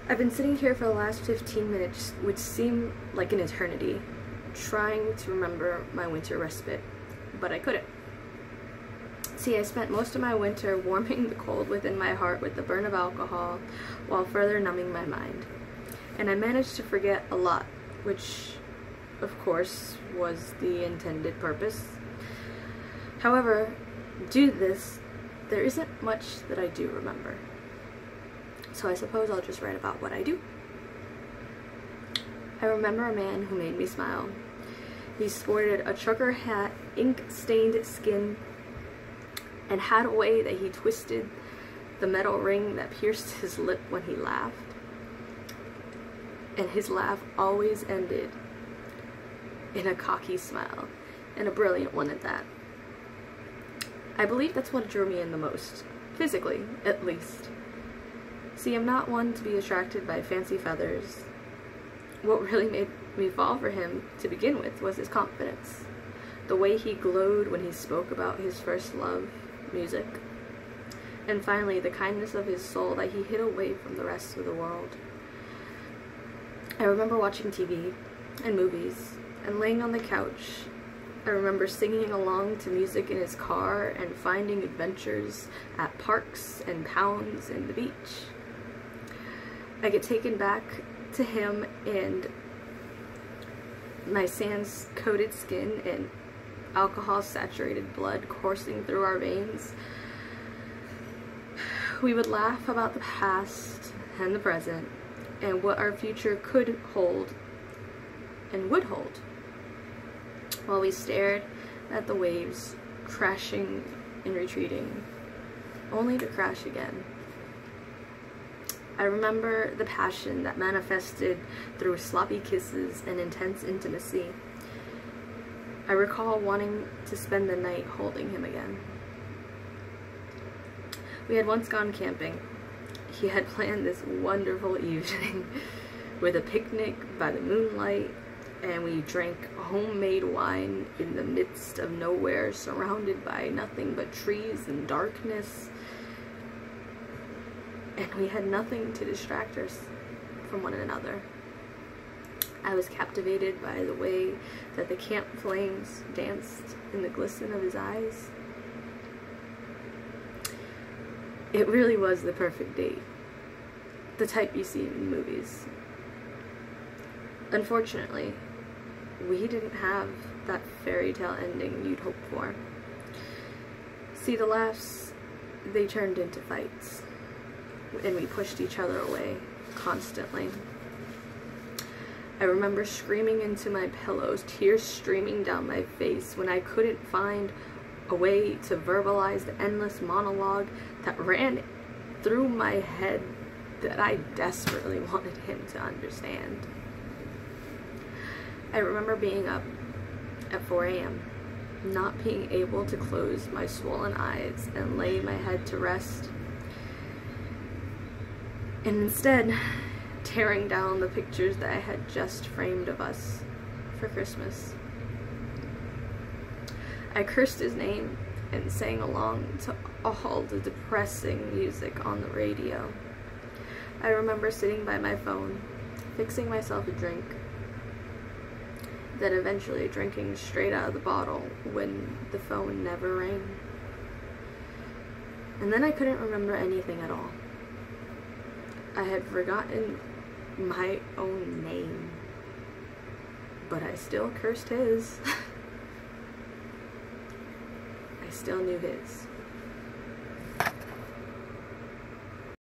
I've been sitting here for the last 15 minutes, which seem like an eternity, trying to remember my winter respite, but I couldn't. See, I spent most of my winter warming the cold within my heart with the burn of alcohol, while further numbing my mind. And I managed to forget a lot, which, of course, was the intended purpose. However, due to this, there isn't much that I do remember. So I suppose I'll just write about what I do. I remember a man who made me smile. He sported a trucker hat, ink-stained skin, and had a way that he twisted the metal ring that pierced his lip when he laughed. And his laugh always ended in a cocky smile, and a brilliant one at that. I believe that's what drew me in the most, physically, at least. See, I'm not one to be attracted by fancy feathers. What really made me fall for him to begin with was his confidence. The way he glowed when he spoke about his first love, music. And finally, the kindness of his soul that he hid away from the rest of the world. I remember watching TV and movies and laying on the couch. I remember singing along to music in his car and finding adventures at parks and pounds and the beach. I get taken back to him and my sand-coated skin and alcohol-saturated blood coursing through our veins. We would laugh about the past and the present and what our future could hold and would hold, while we stared at the waves crashing and retreating, only to crash again. I remember the passion that manifested through sloppy kisses and intense intimacy. I recall wanting to spend the night holding him again. We had once gone camping. He had planned this wonderful evening with a picnic by the moonlight, and we drank homemade wine in the midst of nowhere, surrounded by nothing but trees and darkness. And we had nothing to distract us from one another. I was captivated by the way that the camp flames danced in the glisten of his eyes. It really was the perfect date. The type you see in movies. Unfortunately, we didn't have that fairy tale ending you'd hope for. See, the laughs, they turned into fights. And we pushed each other away constantly. I remember screaming into my pillows, tears streaming down my face when I couldn't find a way to verbalize the endless monologue that ran through my head that I desperately wanted him to understand. I remember being up at 4 a.m., not being able to close my swollen eyes and lay my head to rest, and instead tearing down the pictures that I had just framed of us for Christmas. I cursed his name and sang along to all the depressing music on the radio. I remember sitting by my phone, fixing myself a drink, then eventually drinking straight out of the bottle when the phone never rang. And then I couldn't remember anything at all. I had forgotten my own name, but I still cursed his. I still knew his.